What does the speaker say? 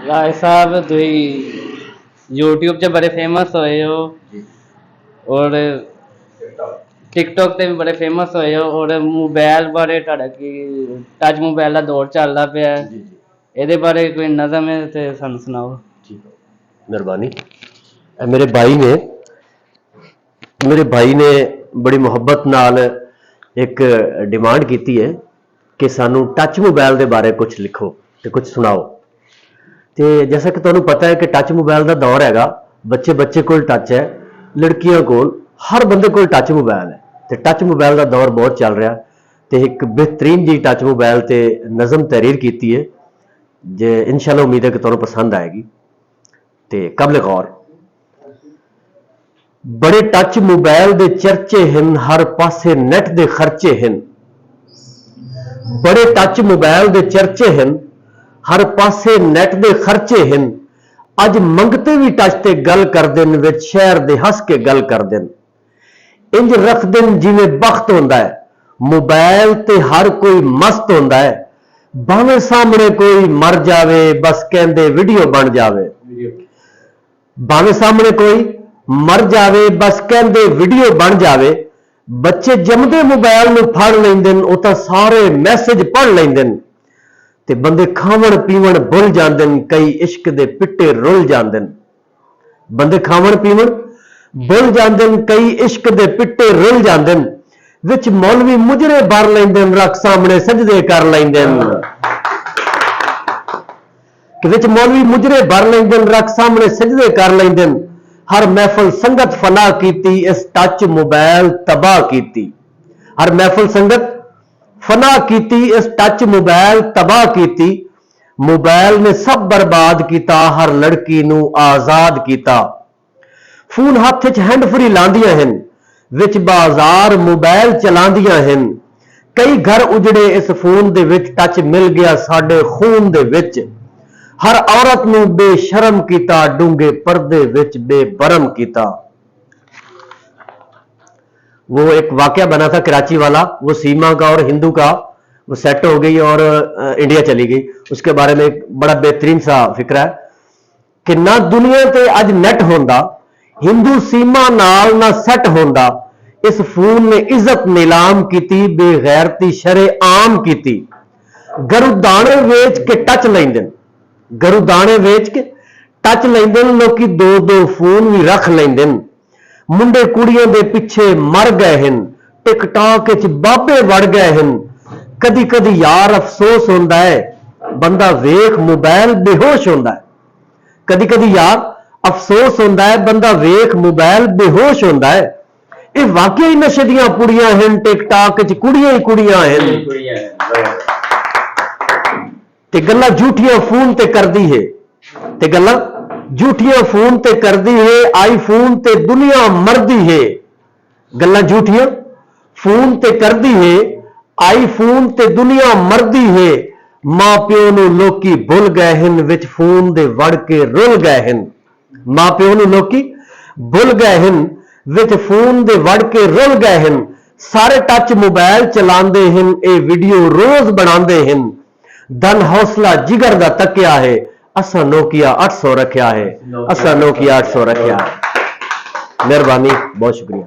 राय साहब तुम यूट्यूब च बड़े फेमस होए हो और टिकटॉक ते भी बड़े फेमस होए हो और मोबाइल बारे टच मोबाइल का दौर चलता पाया ये बारे कोई नज़म है तो सानू सुनाओ। ठीक है, मेहरबानी। मेरे भाई ने बड़ी मुहब्बत नाल एक डिमांड की है कि सानू टच मोबाइल के बारे कुछ लिखो तो कुछ सुनाओ। तो जैसा कि तुहानू पता है कि टच मोबाइल का दौर हैगा, बच्चे बच्चे को टच है, लड़कियों को, हर बंदे को टच मोबाइल है। तो टच मोबाइल का दौर बहुत चल रहा। तो एक बेहतरीन जी टच मोबाइल से नज़म तहरीर की है जे इंशाअल्लाह उम्मीद है कि तुहानू पसंद आएगी। तो कबल गौर। बड़े टच मोबाइल दे चर्चे हैं, हर पासे नेट दे खर्चे हैं। बड़े टच मोबाइल दे चर्चे हैं, हर पासे नेट दे खर्चे हैं। अज मंगते भी टच ते गल कर देन, विच शहर दे हस के गल कर देन। इंज रख देन जिवें बख्त होंदा है, मोबाइल ते हर कोई मस्त होंदा है। भावें सामने कोई मर जावे, बस कहंदे वीडियो बन जावे। भावें सामने कोई मर जावे, बस कहंदे वीडियो बन जावे। बच्चे जमदे मोबाइल नूं फड़ लैंदे न, तां सारे मैसेज पढ़ लैंदे न। ते बंदे खावण पीवण भुल जांदे न, कई इश्क दे पिट्टे रुल जांदे न। बंदे खावण पीवण भुल जांदे न, कई इश्क दे पिट्टे रुल जांदे न। विच मौलवी मुजरे भर लैंदे न, रख सामने सजदे कर लैंदे न। कि विच मौलवी मुजरे भर लैंदे न, रख सामने सजदे कर लैंदे न। हर महफल संगत फना कीती, इस टच मोबाइल तबाह कीती। हर महफल संगत फना कीती, इस टच मोबाइल तबाह कीती। मोबाइल ने सब बर्बाद किया, हर लड़की नू आजाद किया। फोन हाथ च हैंड फ्री लांदियां हैं, विच बाजार मोबाइल चलांदियां हैं। कई घर उजड़े इस फोन दे विच, टच मिल गया साडे खून दे विच। हर औरत नू बेशरम किया, डूंगे पर्दे विच बेबरम किया। वो एक वाकया बना था कराची वाला, वो सीमा का और हिंदू का, वो सेट हो गई और इंडिया चली गई। उसके बारे में एक बड़ा बेहतरीन सा फिक्र है कि ना दुनिया ते अज नेट होंदा, हिंदू सीमा नाल ना सेट होंदा। इस फोन ने इज्जत नीलाम की, बेगैरती शरे आम की। गरु दाने वेच के टच लेंदे, गरु दाने वेच के टच लेंदे, लोग दो दो फोन भी रख लेंदे। मुंडे कुड़ियों के पिछे मर गए हैं, टिकटॉक च बाबे वड़ गए हैं। कदी कदी यार अफसोस होंदा है, बंदा वेख मोबाइल बेहोश होंदा है। कदी कदी यार अफसोस होंदा है, बंदा वेख मोबाइल बेहोश होंदा है। ये वाकई नशे दियां पुड़ियां हैं, टिकटॉक च कुड़ियां ही कुड़ियां हैं। ते गल्लां झूठियां फोन ते करदी है, ते गल्लां झूठियां फोन ते करदी है। आईफोन ते दुनिया मरदी है, गल्लां झूठियां फोन ते करदी है। आईफोन ते दुनिया मरदी है। मां प्यो नूं लोकी भुल गए हैं, विच फोन दे वड़ के रुल गए हैं। मां प्यो नूं लोकी भुल गए हैं, विच फोन दे वड़ के रुल गए हैं। सारे टच मोबाइल चलांदे हैं, ये वीडियो रोज बनांदे हैं। धन हौसला जिगर दा तकिया है, असा नोकिया 800 रखिया है, असा नोकिया 800 रखिया है। मेहरबानी, बहुत शुक्रिया।